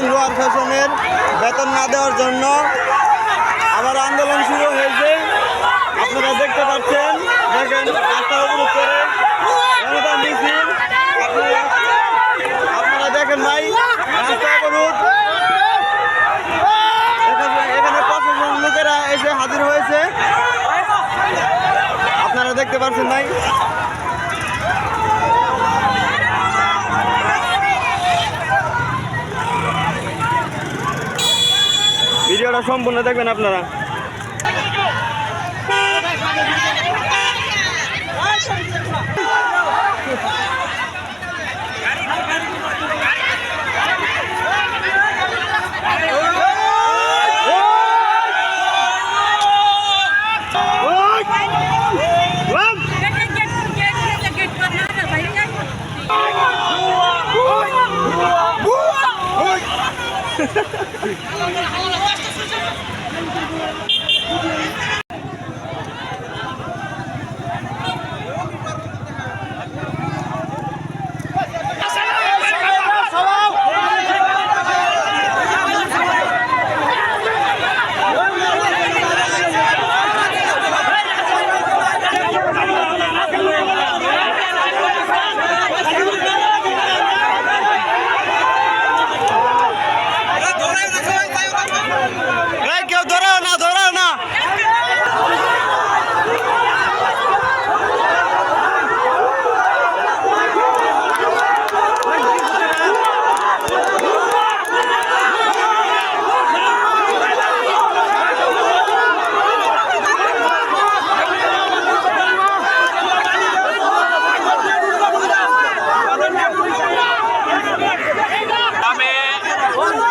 Silver ফ্যাশনের বেতন না দেওয়ার জন্য আবার আন্দোলন শুরু হয়েছে। আপনারা দেখতে পাচ্ছেন, দেখেন রাস্তা অবরোধ করে জনতা মিছিল। আপনারা দেখেন ভাই, রাস্তা অবরোধ। এখানে প্রশাসন লোকেরা এসে হাজির হয়েছে, আপনারা দেখতে পাচ্ছেন ভাই। ভিডিওটা সম্পূর্ণ দেখবেন আপনারা।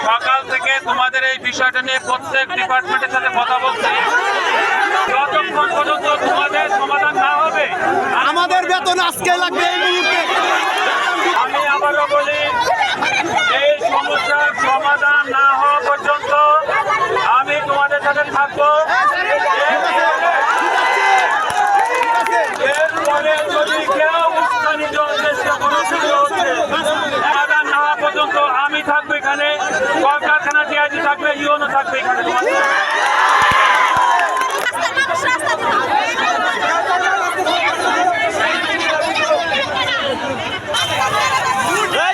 সকাল থেকে তোমাদের এই বিষয়টা নিয়ে প্রত্যেক ডিপার্টমেন্টের সাথে কথা বলছি। যতক্ষণ পর্যন্ত তোমাদের সমাধান না হবে, আমাদের বেতন আজকে লাগবে এই মুহূর্তে। আমি আবারও বলি, এই সমস্যার সমাধান না হওয়া পর্যন্ত আমি তোমাদের সাথে থাকবো। এরপরে যদি কেউ উস্কানিত চেষ্টা কোনো সমাধান না হওয়া পর্যন্ত আমি থাকবো এখানে, কলকারখানা ডিআইজি থাকবে, ইউনো থাকবে এখানে।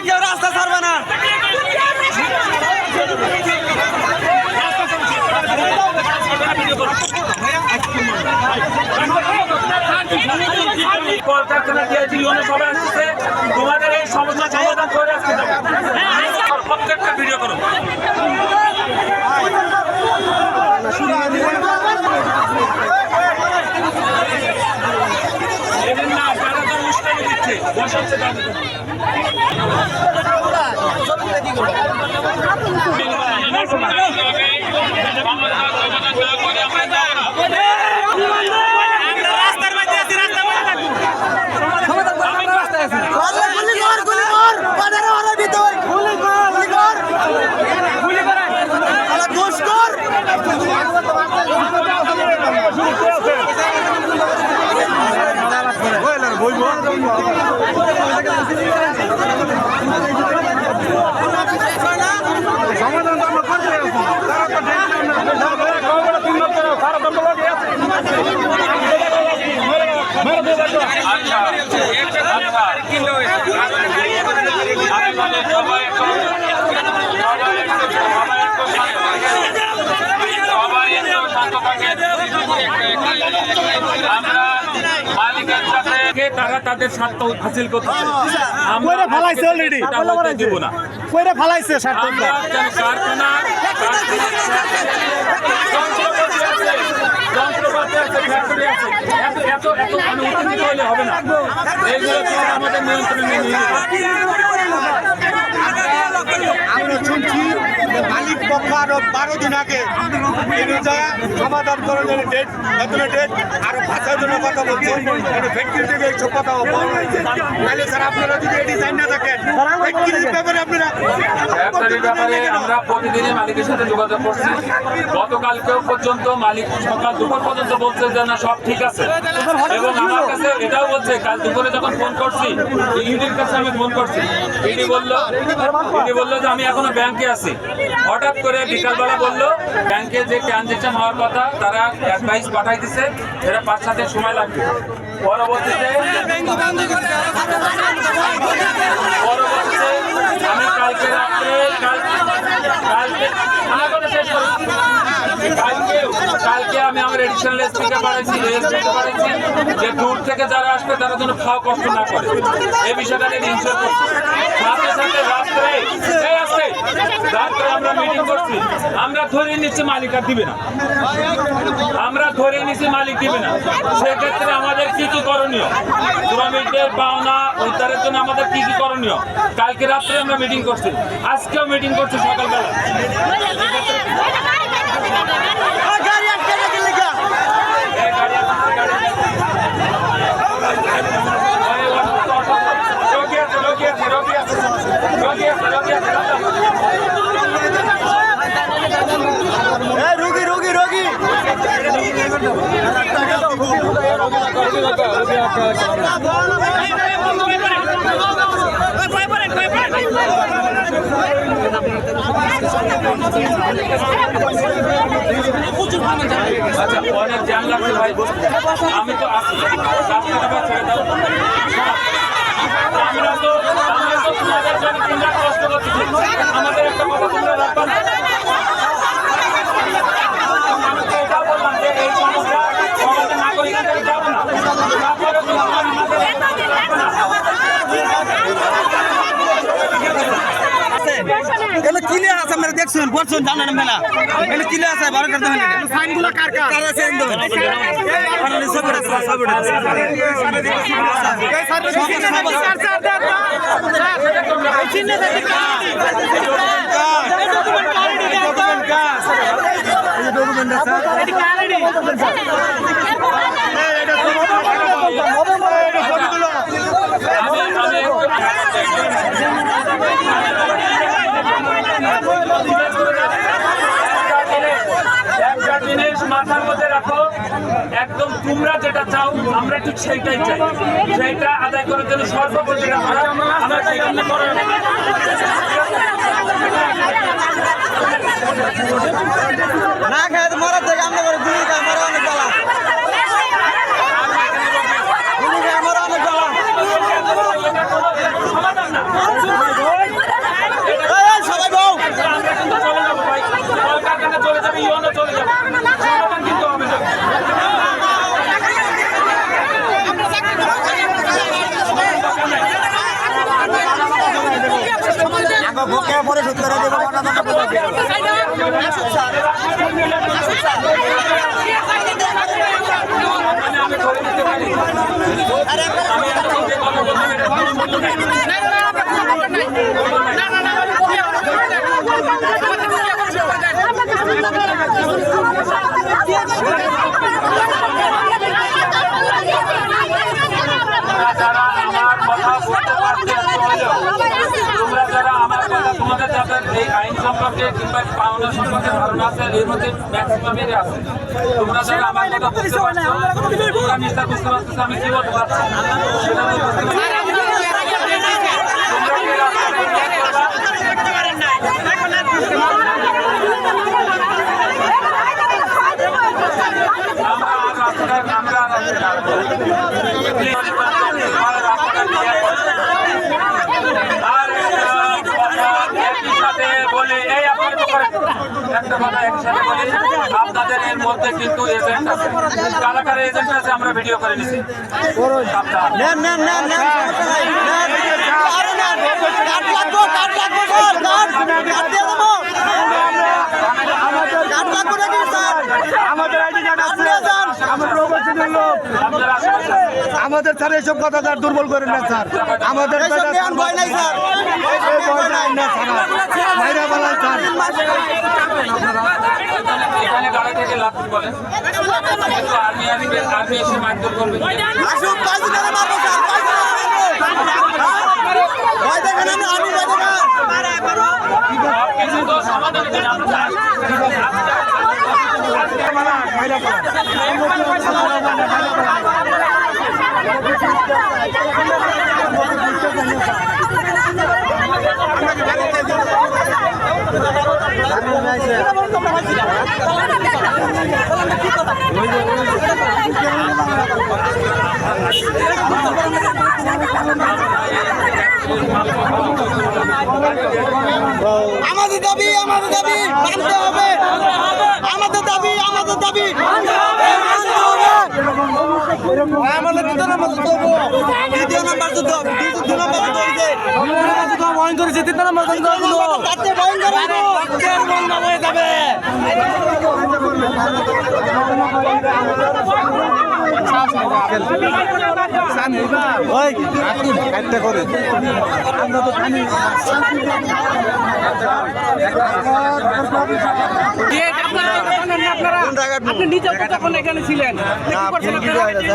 কেউ রাস্তা ছাড়বে না। কলকারখানা ডিআইজি ইউনো সবাই আসছে, তোমাদের এই সমস্যা সমাধান করে আসতে যাবো। প্রত্যেকটা ভিডিও করো। না তারা তো উস্কানি দিচ্ছে, বসাচ্ছে তাদের। সমাধান তো আমরা করতে আছি, তারা তো তারা তাদের স্বার্থ হাসিল করতে দিব না। কারখানা যন্ত্রপাতি আছে, ফ্যাক্টরি আছে, এত উত্তেজিত হলে হবে না। এইগুলো আমাদের নিয়ন্ত্রণে নিয়ে আমরা শুনছি মালিক পক্ষ আরো 12 দিন আগে সমাধান করার ডেট ডেট আরো 5 জনের কথা বলছে ফ্যাক্টরি থেকে এইসব কথা তাহলে স্যার আপনারা যদি এটি জান না থাকেন ফ্যাক্টরির ব্যাপারে আপনারা আমরা প্রতিদিনই মালিকের সাথে যোগাযোগ করছি। গতকালকেও পর্যন্ত মালিক সকাল দুপুর পর্যন্ত বলছে যে না সব ঠিক আছে, এবং আমার কাছে এটাও বলছে কাল দুপুরে যখন ফোন করছি ইডির কাছে আমি ফোন করছি, ইডি বললো যে আমি এখনো ব্যাংকে আছি। হঠাৎ করে বিকালবেলা বললো ব্যাংকে যে ট্রানজেকশন হওয়ার কথা তারা অ্যাডভাইস পাঠাই দিচ্ছে, এটা 5-7 দিন সময় লাগবে। পরবর্তীতে আমি কালকে রাত্রে কালকে আমি আমার এডিশনাল এসপিকে পাঠাইছি যে দূর থেকে যারা আসবে তারা যেন খাওয়া কষ্ট না করে, এই বিষয়টা নিয়ে ইনশোর করছি। সাথে সাথে রাত্রে আমরা মিটিং করছি, আমরা ধরে নিচ্ছি মালিক আর দিবে না, আমরা ধরে নিচ্ছি মালিক দিবে না। সেক্ষেত্রে আমাদের কি কি করণীয়, শ্রমিকদের পাওনা উদ্ধারের জন্য আমাদের কি কি করণীয়, কালকে রাত্রে আমরা মিটিং করছি, আজকেও মিটিং করছি সকালবেলা। রোগী রোগী রোগী আচ্ছা অনেক জ্যাম লাগছে ভাই, আমি তো আসি রাস্তাটা ছেড়ে দাও। আমরা তো তোমাদের জন্য তোমরা কষ্ট করছি, আমাদের একটা কথা তোমরা রাখবা না। আমি তো এটা বললাম যে এই সমস্যা আমাদের নাগরিকদের কাছে যাবো না, তারপরে তোমরা আমাদের এখানে কিলে আছে আমরা দেখছেন বলছেন জানেন মেলা এখানে কিলে আছে 12 করতে হয় সাইনগুলো কার কার কার আছে এন্ড আরে সব একটা জিনিস মাথার মধ্যে রাখো, একদম তোমরা যেটা চাও আমরা ঠিক সেইটাই চাই, সেইটা আদায় করার জন্য সর্বোপরি যেটা করা আমরা সেইটা করে না খায় মরা থেকে আমরা করে দুই কা মরা অনেক গলা দুই কা মরা অনেক গলা সমাধান না। সবাই বউ আমরা কিন্তু চলে যাবো ভাই, কলকাতা চলে যাবে, ইউনো চলে যাবে, সমাধান কিন্তু হবে না। ভোকে পরে সুদ করে দেবো আমি ধরে দিতে পারি তোমরা যারা আমার কথা তোমাদের যাদের এই আইন সম্পর্কে কিংবা পাওনা সম্পর্কে ধারণা আছে এর মধ্যে ম্যাক্সিমামেরই আছে, তোমরা যারা আমার কথা বুঝতে পারছো, তোমরা নিশ্চয় বুঝতে পারছো আমি কি বলতে পারছি সেটা তো বুঝতে পারছি। আপনাদের এর মধ্যে কিন্তু এজেন্ট আছে, কারা কারা এজেন্ট আছে আমরা ভিডিও করে নিছি। নেন নেন নেন নেন আরে নেন কাট লাগবো কাট লাগবো স্যার কাট দিয়ে দেবো কাট লাগবো নাকি স্যার আমাদের আইডি কার্ড আছে, আমরা আপনারা আশেপাশে আছেন। আমাদের স্যার এইসব কথা স্যার দুর্বল করেন না স্যার আমাদের এইসব নিয়ে আর ভয় নাই স্যার এইসব নিয়ে ভয় নাই না স্যার বাইরে বলা স্যার এখানে গাড়ি থেকে লাভ বলে কিন্তু আর্মি এসে মারধর করবে আসুক কয়দিন ধরে মারবো স্যার কয়দিন ধরে মারবো ভয় দেখেন আমি ভয় দেখেন সব কিছু তো সমাধান করে আমরা আমাদের দাবি মানতে হবে আমাদের দাবি মানতে হবে আমাদের দ্বিতীয় নাম্বার যুদ্ধ দ্বিতীয় নাম্বার যুদ্ধ ভয়ঙ্কর করেছে তৃতীয় নাম্বার যুদ্ধ ভয়ঙ্কর হয়ে যাবে একটা করে আমরা তো জানি আপনি নিজে কতক্ষণ এখানে ছিলেন?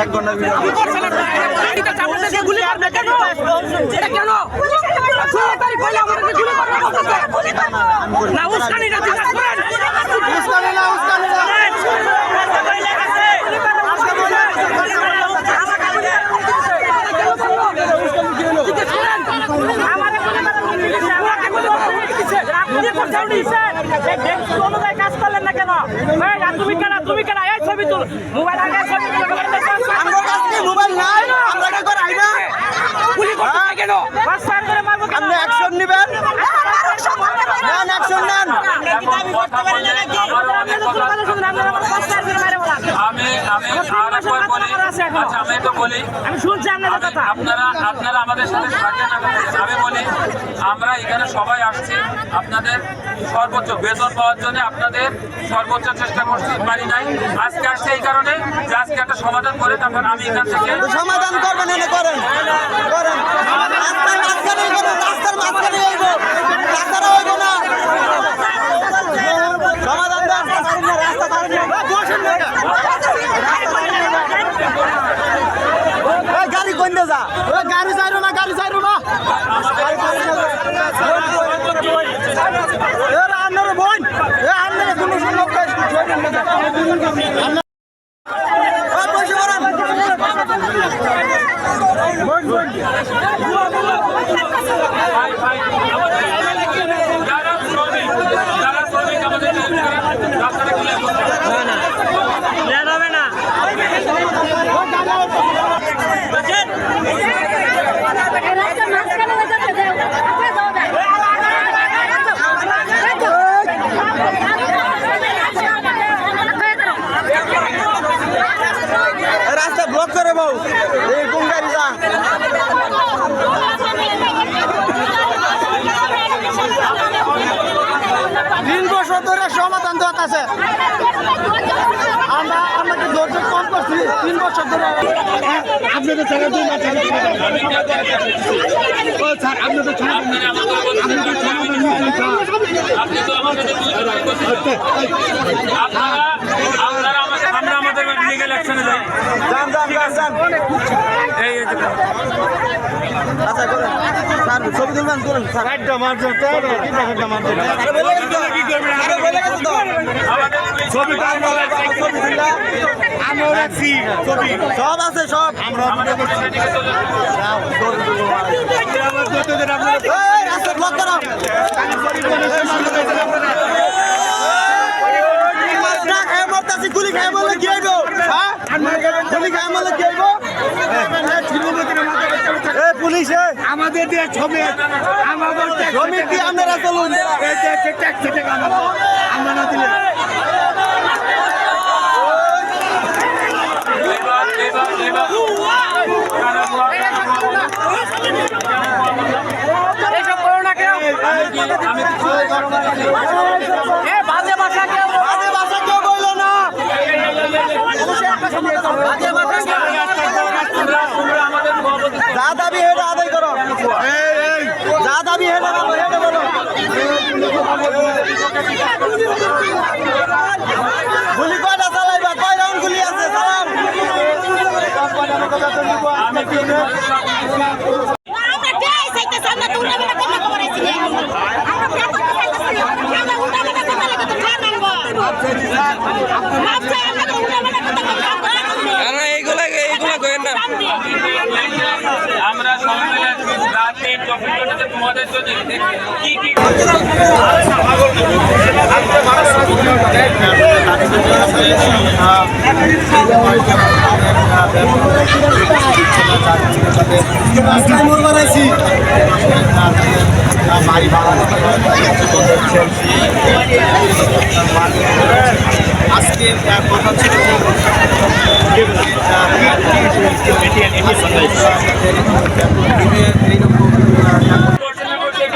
এক ঘন্টা কি করছেন আপনারা? এটা চাপড়ে দিয়ে গুলি করবে কেন? এটা কেন? 16 তারিখ হলে আমাদেরকে গুলি করবে বলতেছে। না উস্কানি না ঠিক আছে উস্কানি না কাজ করলেন না কেন? তুমি কেন এই ছবি তুল মোবাইল আগে ছবি তুল আমার কাছে মোবাইল নাই আমরা কি করাই না গুলি করতে কেন? বাস ফায়ার করে মারবো কেন? আপনি অ্যাকশন নেবেন নেন অ্যাকশন নেন কথা বললে আমি আরেকবার বলি আচ্ছা আমি তো বলি আমি শুনছি আপনাদের কথা আপনারা আমাদের সাথে থাকেন আমি বলি আমরা এখানে সবাই আসছি আপনাদের সর্বোচ্চ বেতন পাওয়ার জন্য আপনাদের সর্বোচ্চ চেষ্টা করছি পারি নাই আজকে আসছে এই কারণে যে আজকে একটা সমাধান করে তারপর আমি এখান থেকে সমাধান করবেন এনে করেন রাস্তার মাঝখানে হইব রাস্তাটা হইব না সমাধান রাস্তা গাড়ি কোন যা গাড়ি চাইরো না আপনার বোন আপনার কোনো লোক যারা শ্রমিক আমাদের রাস্তাটা খুলে রাস্তা ব্লক করে বউ এই কোন গাড়ি যা 3 বছর ধরে সমাধান দেওয়া আছে আমাকে ধৈর্য কম করছি 3 বছর ধরে আপনাদের ছাড়া দুই মাস স্যার আপনাদের ছাড়া আপনি তো আমাদের আমরা আমাদের লিগ্যাল অ্যাকশনে যাই যান এই আচ্ছা করেন স্যার ছবি তুলবেন স্যার একটা মারছেন ছবিটা আমরা রাখছি ছবি সব আছে সব আমরা রাস্তা ব্লক করো গুলি খাই বললে কি হইব গুলি খাই বললে কি হইব পুলিশ আমাদের দিয়ে ছবি আমাদের জমি কি আপনারা চলুন আমরা না দিলে বাজে ভাষা কেউ বললো না যতটুকু আমি কি আমরা দেই চাইতে সামনে তো উল্টা কথা কথা কইছি আমরা বেতন চাইতেছি আমরা উল্টা কথা কথা লাগে তো খান আনবো মাপ চাই আমরা তো উল্টা কথা কথা আরে এইগুলা কইেন না আমরা সবাই মিলে রাতে কম্পিউটারে তোমাদের জন্য কি কি আজকে কথা ছিল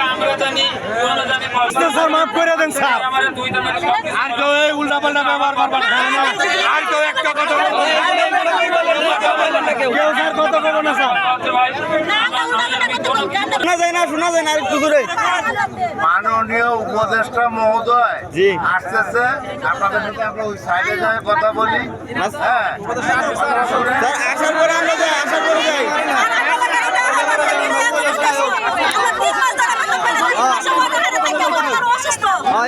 আমরা জানি মাফ করে দেন স্যার আমার দুই দামের আর কেউ এই উল্টা পাল্টা ব্যবহার করবেন না আর কেউ একটা কথা বলবেন কেউ স্যার কথা বলবেন না স্যার শোনা যায় না আর একটু জোরে। মাননীয় উপদেষ্টা মহোদয় জি। আসতেছে আপনাদের সাথে আমরা ওই সাইডে যাই কথা বলি হ্যাঁ স্যার আসার পরে আমরা যাই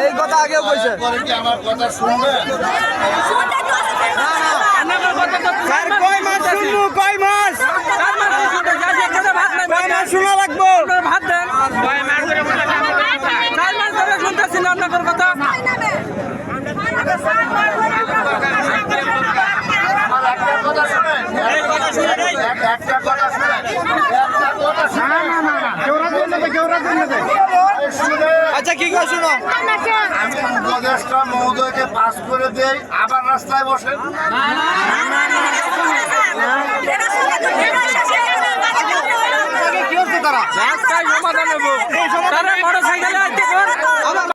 এই কথা আগেও কইছে পরে কি আমার কথা শুনবেন স্যার কয় মাস শুনবো কয় মাস শোনা লাগবো ভাত দেন 4 মাস ধরে শুনতেছি না আপনাদের কথা আমার একটা কথা শুনেন একটা কথা শুনেন আচ্ছা কি কয় শুনো আমি উপদেষ্টা মহোদয়কে পাস করে দেই আবার রাস্তায় বসেন কি হচ্ছে তারা রাস্তায় সমাধান হবো তারা মোটরসাইকেলে আইতে কোন